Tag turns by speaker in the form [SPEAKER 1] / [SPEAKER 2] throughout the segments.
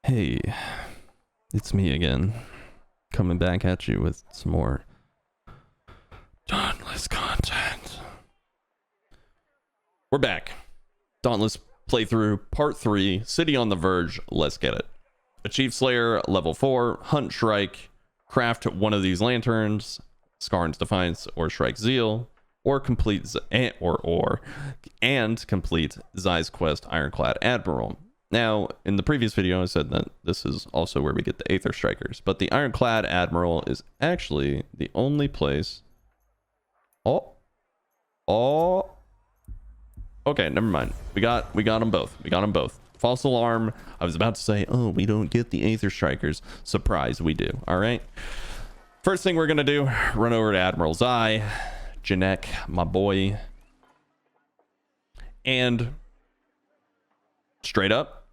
[SPEAKER 1] Hey, it's me again, coming back at you with some more Dauntless content. We're back. Dauntless playthrough part 3, City on the Verge. Let's get it. Achieve Slayer level 4, Hunt Shrike, craft one of these lanterns, Skarn's Defiance or Shrike Zeal, or complete and complete Zai's quest Ironclad Admiral. Now, in the previous video, I said that this is also where we get the Aether Strikers, but the Ironclad Admiral is actually the only place. Okay, never mind. We got them both. We got them both. False alarm. I was about to say, oh, we don't get the Aether Strikers. Surprise, we do. All right. First thing we're gonna do: run over to Admiral Zai, Janek, my boy, and straight up,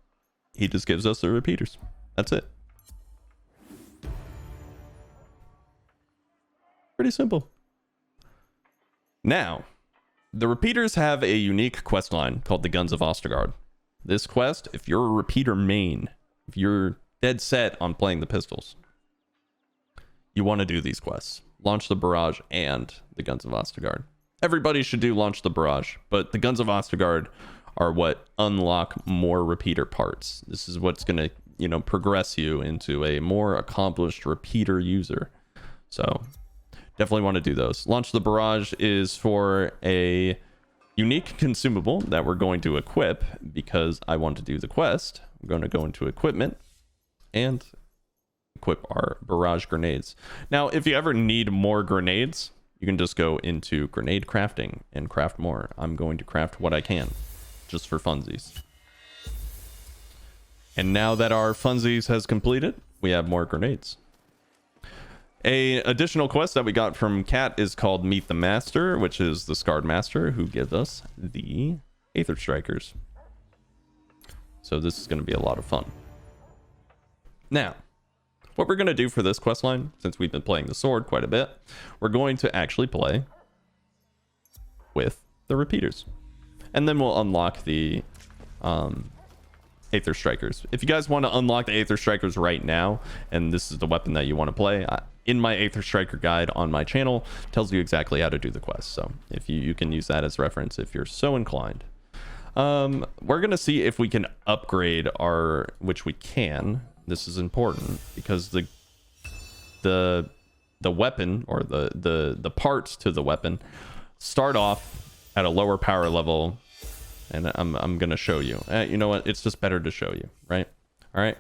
[SPEAKER 1] he just gives us the repeaters. That's it. Pretty simple. Now, the repeaters have a unique quest line called the Guns of Ostergard. This quest, if you're a repeater main, if you're dead set on playing the pistols, you want to do these quests. Launch the Barrage and the Guns of Ostergard. Everybody should do Launch the Barrage, but the Guns of Ostergard are what unlock more repeater parts. This is what's going to, progress you into a more accomplished repeater user. So definitely want to do those. Launch the Barrage is for a unique consumable that we're going to equip because I want to do the quest. I'm going to go into equipment and equip our Barrage Grenades. Now, if you ever need more grenades, you can just go into grenade crafting and craft more. I'm going to craft what I can, just for funsies. And now that our funsies has completed, we have more grenades. A additional quest that we got from Kat is called Meet the Master, which is the Scarred Master who gives us the Aether Strikers. So this is going to be a lot of fun. Now, what we're going to do for this quest line, since we've been playing the sword quite a bit, we're going to actually play with the repeaters. And then we'll unlock the Aether Strikers. If you guys want to unlock the Aether Strikers right now, and this is the weapon that you want to play, in my Aether Striker guide on my channel tells you exactly how to do the quest. So if you can use that as reference if you're so inclined. We're going to see if we can upgrade our, which we can. This is important because the weapon, or the parts to the weapon, start off at a lower power level, and I'm gonna show you. You know what? It's just better to show you, right? All right.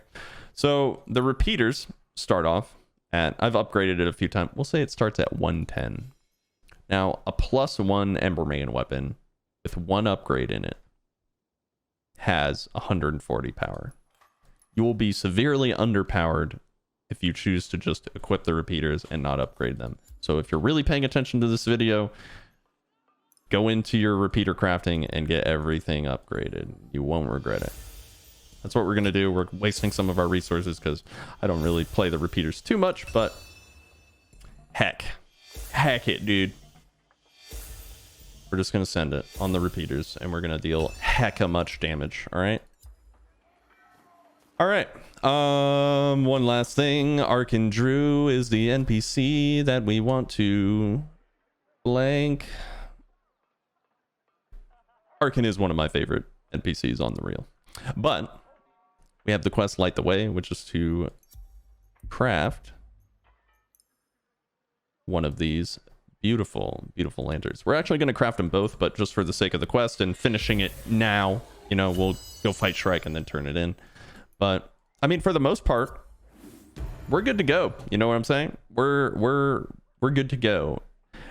[SPEAKER 1] So the repeaters start off at, I've upgraded it a few times. We'll say it starts at 110. Now, a +1 Embermain weapon with one upgrade in it has 140 power. You will be severely underpowered if you choose to just equip the repeaters and not upgrade them. So if you're really paying attention to this video, go into your repeater crafting and get everything upgraded. You won't regret it. That's what we're going to do. We're wasting some of our resources because I don't really play the repeaters too much, but heck it, dude. We're just going to send it on the repeaters and we're going to deal hecka much damage. All right. All right. One last thing. Arkin Drew is the NPC that we want to blank. Arkin is one of my favorite NPCs on the reel. But we have the quest Light the Way, which is to craft one of these beautiful lanterns. We're actually going to craft them both, but just for the sake of the quest and finishing it now, we'll go fight Shrike and then turn it in. But I mean, for the most part, we're good to go. You know what I'm saying? We're good to go.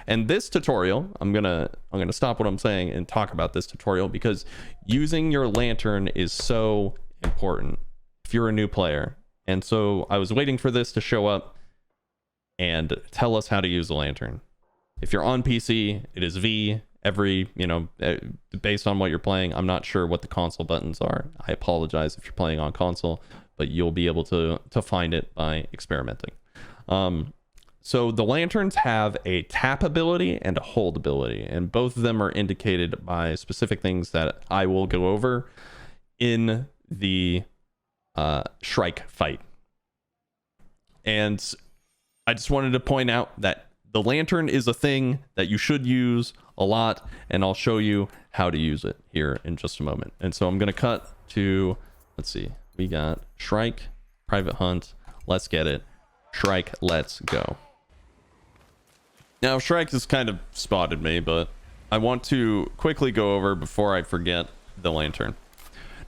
[SPEAKER 1] And this tutorial, I'm gonna stop what I'm saying and talk about this tutorial because using your lantern is so important if you're a new player. And so I was waiting for this to show up and tell us how to use the lantern. If you're on PC, it is V. Based on what you're playing, I'm not sure what the console buttons are. I apologize if you're playing on console, but you'll be able to find it by experimenting. So the lanterns have a tap ability and a hold ability, and both of them are indicated by specific things that I will go over in the Shrike fight. And I just wanted to point out that the lantern is a thing that you should use a lot, and I'll show you how to use it here in just a moment. And so I'm going to cut to, let's see, we got Shrike, Private Hunt, let's get it. Shrike, let's go. Now, Shrike has kind of spotted me, but I want to quickly go over before I forget the lantern.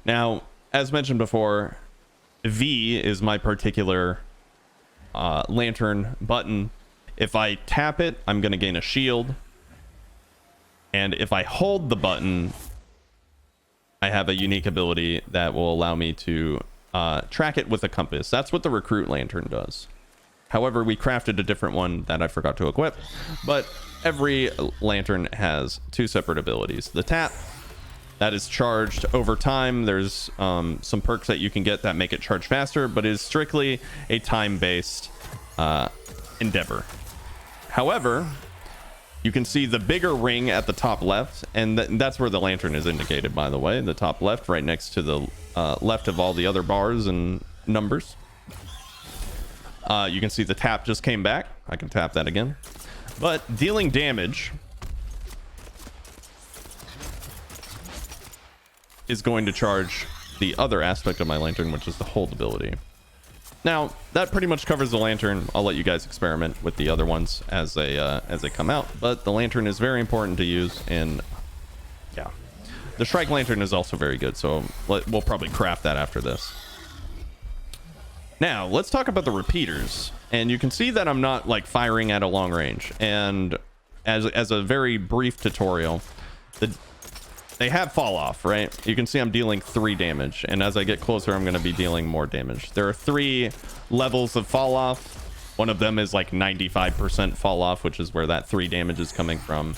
[SPEAKER 1] Now, as mentioned before, V is my particular lantern button. If I tap it, I'm going to gain a shield. And if I hold the button, I have a unique ability that will allow me to track it with a compass. That's what the recruit lantern does. However, we crafted a different one that I forgot to equip, but every lantern has two separate abilities. The tap, that is charged over time. There's some perks that you can get that make it charge faster, but it is strictly a time-based endeavor. However, you can see the bigger ring at the top left, and that's where the lantern is indicated, by the way. The top left, right next to the left of all the other bars and numbers. You can see the tap just came back. I can tap that again. But dealing damage is going to charge the other aspect of my lantern, which is the hold ability. Now, that pretty much covers the lantern. I'll let you guys experiment with the other ones as they come out. But the lantern is very important to use, and yeah. The Shrike lantern is also very good, so we'll probably craft that after this. Now, let's talk about the repeaters. And you can see that I'm not like firing at a long range. And as a very brief tutorial, they have fall off, right? You can see I'm dealing 3 damage. And as I get closer, I'm going to be dealing more damage. There are 3 levels of fall off. One of them is like 95% fall off, which is where that 3 damage is coming from.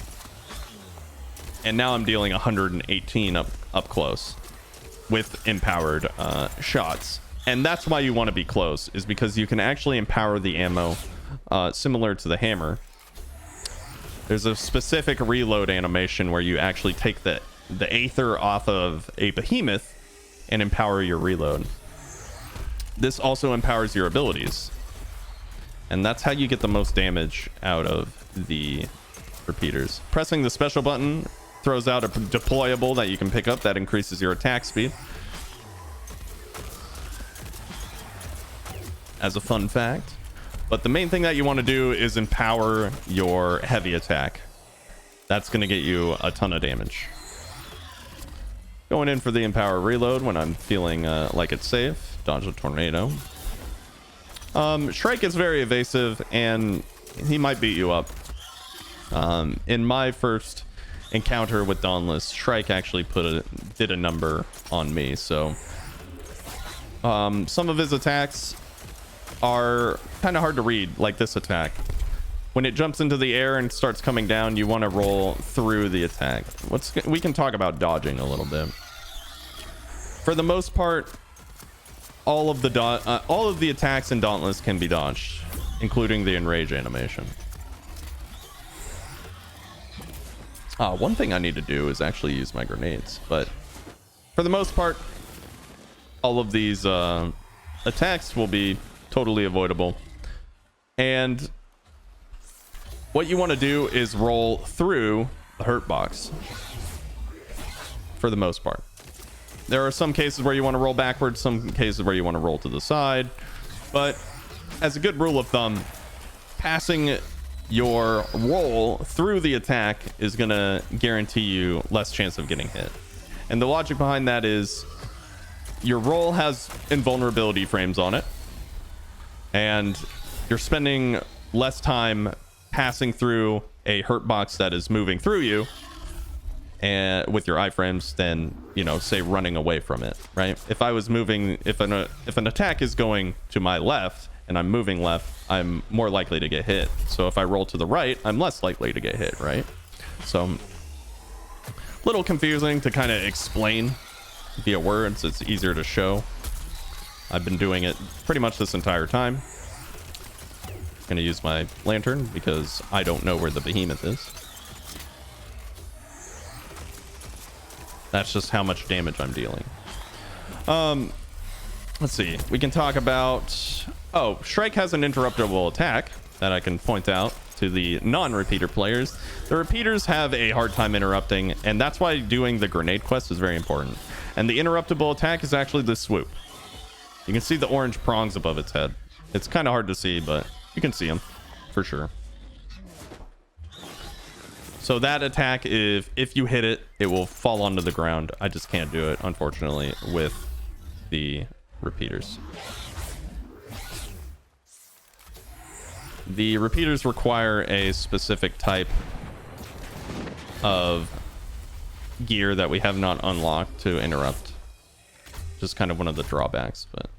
[SPEAKER 1] And now I'm dealing 118 up close with empowered shots. And that's why you want to be close, is because you can actually empower the ammo similar to the hammer. There's a specific reload animation where you actually take the aether off of a behemoth and empower your reload. This also empowers your abilities. And that's how you get the most damage out of the repeaters. Pressing the special button throws out a deployable that you can pick up that increases your attack speed. As a fun fact. But the main thing that you want to do is empower your heavy attack. That's going to get you a ton of damage. Going in for the empower reload when I'm feeling like it's safe. Dodge a tornado. Shrike is very evasive, and he might beat you up. In my first encounter with Dauntless, Shrike actually did a number on me. So some of his attacks are kind of hard to read, like this attack. When it jumps into the air and starts coming down, you want to roll through the attack. We can talk about dodging a little bit. For the most part, all of the attacks in Dauntless can be dodged, including the enrage animation. One thing I need to do is actually use my grenades, but for the most part, all of these attacks will be totally avoidable. And what you want to do is roll through the hurt box for the most part. There are some cases where you want to roll backwards, some cases where you want to roll to the side, but as a good rule of thumb, passing your roll through the attack is going to guarantee you less chance of getting hit. And the logic behind that is your roll has invulnerability frames on it, and you're spending less time passing through a hurt box that is moving through you and with your iframes than, you know, say running away from it, right? If I was moving, if an attack is going to my left and I'm moving left, I'm more likely to get hit. So if I roll to the right, I'm less likely to get hit, right? So a little confusing to kind of explain via words. It's easier to show. I've been doing it pretty much this entire time. going to use my lantern because I don't know where the behemoth is. That's just how much damage I'm dealing. Let's see. We can talk about... Oh, Shrike has an interruptible attack that I can point out to the non-repeater players. The repeaters have a hard time interrupting, and that's why doing the grenade quest is very important. And the interruptible attack is actually the swoop. You can see the orange prongs above its head. It's kind of hard to see, but you can see them for sure. So that attack, if you hit it, it will fall onto the ground. I just can't do it, unfortunately, with the repeaters. The repeaters require a specific type of gear that we have not unlocked to interrupt. Just kind of one of the drawbacks, but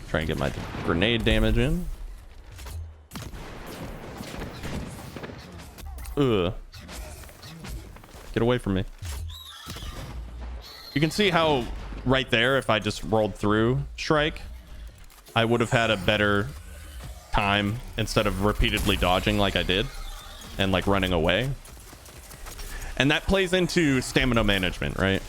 [SPEAKER 1] try and get my grenade damage in. Ugh. Get away from me. You can see how right there, if I just rolled through Shrike, I would have had a better time instead of repeatedly dodging like I did and like running away. And that plays into stamina management, right?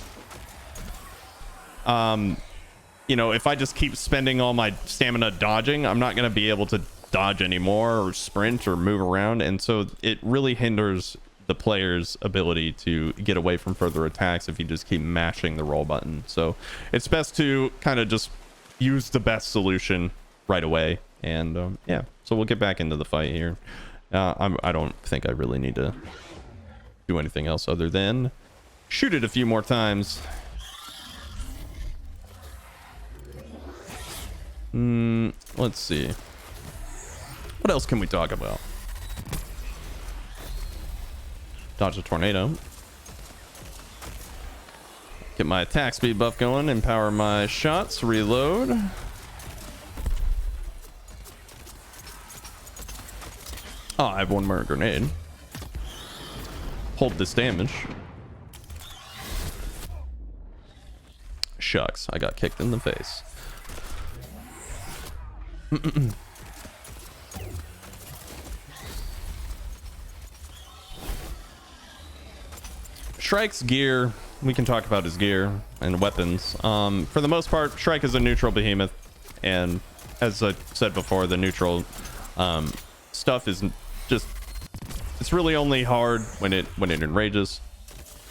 [SPEAKER 1] You know, if I just keep spending all my stamina dodging, I'm not going to be able to dodge anymore or sprint or move around, and so it really hinders the player's ability to get away from further attacks if you just keep mashing the roll button. So it's best to kind of just use the best solution right away. And yeah, so we'll get back into the fight here. I don't think I really need to do anything else other than shoot it a few more times. Let's see. What else can we talk about? Dodge a tornado. Get my attack speed buff going. Empower my shots. Reload. Oh, I have one more grenade. Hold this damage. Shucks, I got kicked in the face. Shrike's gear, we can talk about his gear and weapons. For the most part, Shrike is a neutral behemoth, and as I said before, the neutral stuff is just, it's really only hard when it enrages,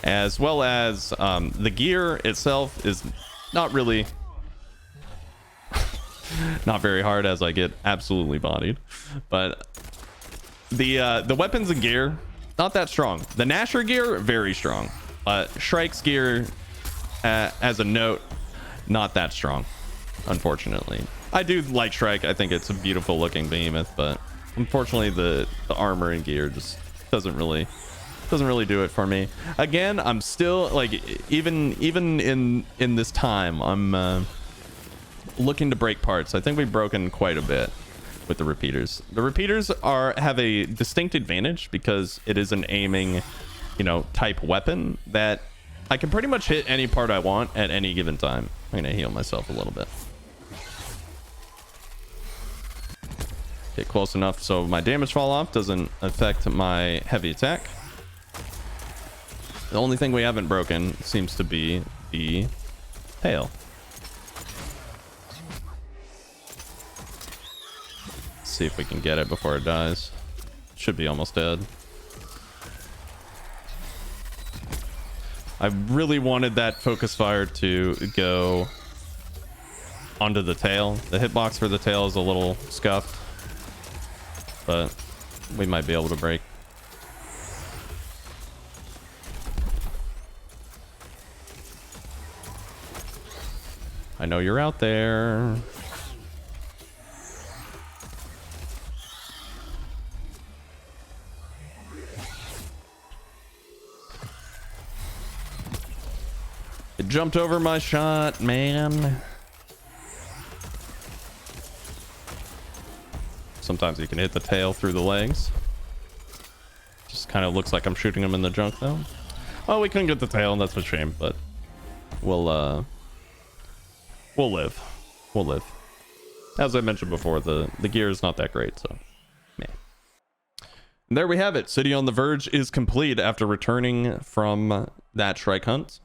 [SPEAKER 1] as well as the gear itself is not really not very hard, as I get absolutely bodied. But the weapons and gear, not that strong. The Nasher gear, very strong. Shrike's gear, as a note, not that strong, unfortunately. I do like Shrike. I think it's a beautiful looking behemoth, but unfortunately the armor and gear just doesn't really do it for me. Again, I'm still like, even in this time, I'm looking to break parts. I think we've broken quite a bit with the repeaters. The repeaters have a distinct advantage because it is an aiming, you know, type weapon that I can pretty much hit any part I want at any given time. I'm gonna heal myself a little bit. Get close enough so my damage fall off doesn't affect my heavy attack. The only thing we haven't broken seems to be the tail. See if we can get it before it dies. Should be almost dead. I really wanted that focus fire to go onto the tail. The hitbox for the tail is a little scuffed, but we might be able to break. I know you're out there. It jumped over my shot, man. Sometimes you can hit the tail through the legs. Just kind of looks like I'm shooting him in the junk, though. Oh, we couldn't get the tail, and that's a shame, but we'll live. We'll live. As I mentioned before, the gear is not that great, so There we have it. City on the Verge is complete after returning from that Shrike hunt.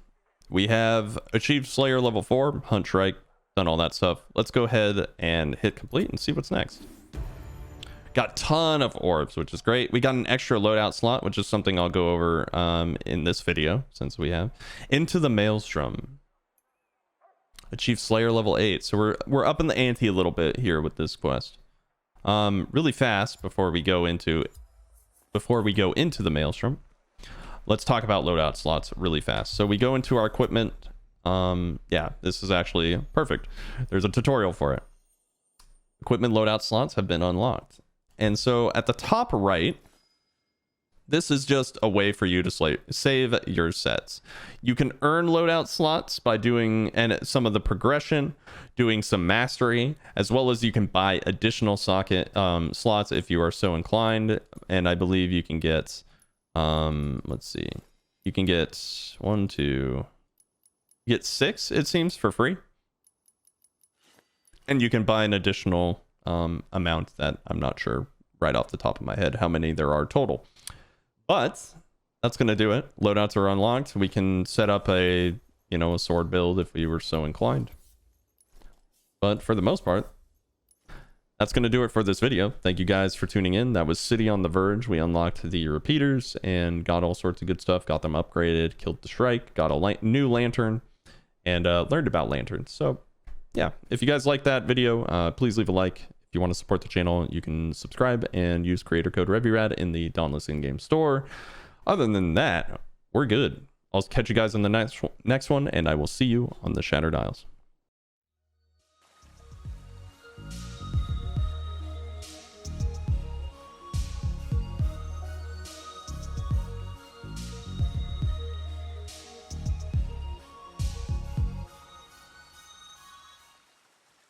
[SPEAKER 1] We have achieved Slayer level 4, hunt Shrike, done all that stuff. Let's go ahead and hit complete and see what's next. Got a ton of orbs, which is great. We got an extra loadout slot, which is something I'll go over in this video, since we have. Into the Maelstrom. Achieved Slayer level 8. So we're up in the ante a little bit here with this quest. Really fast before we go into the Maelstrom, let's talk about loadout slots really fast. So we go into our equipment. Yeah, this is actually perfect. There's a tutorial for it. Equipment loadout slots have been unlocked. And so at the top right, this is just a way for you to save your sets. You can earn loadout slots by doing some of the progression, doing some mastery, as well as you can buy additional slots if you are so inclined. And I believe you can get, let's see, you can get 6, it seems, for free. And you can buy an additional amount that I'm not sure right off the top of my head how many there are total. But that's going to do it. Loadouts are unlocked. We can set up a sword build if we were so inclined. But for the most part, that's going to do it for this video. Thank you guys for tuning in. That was City on the Verge. We unlocked the repeaters and got all sorts of good stuff. Got them upgraded, killed the Shrike, got a new lantern, and learned about lanterns. So yeah, if you guys like that video, please leave a like. If you want to support the channel, you can subscribe and use creator code RevvyRad in the Dauntless in-game store. Other than that, we're good. I'll catch you guys in the next one, and I will see you on the Shattered Isles.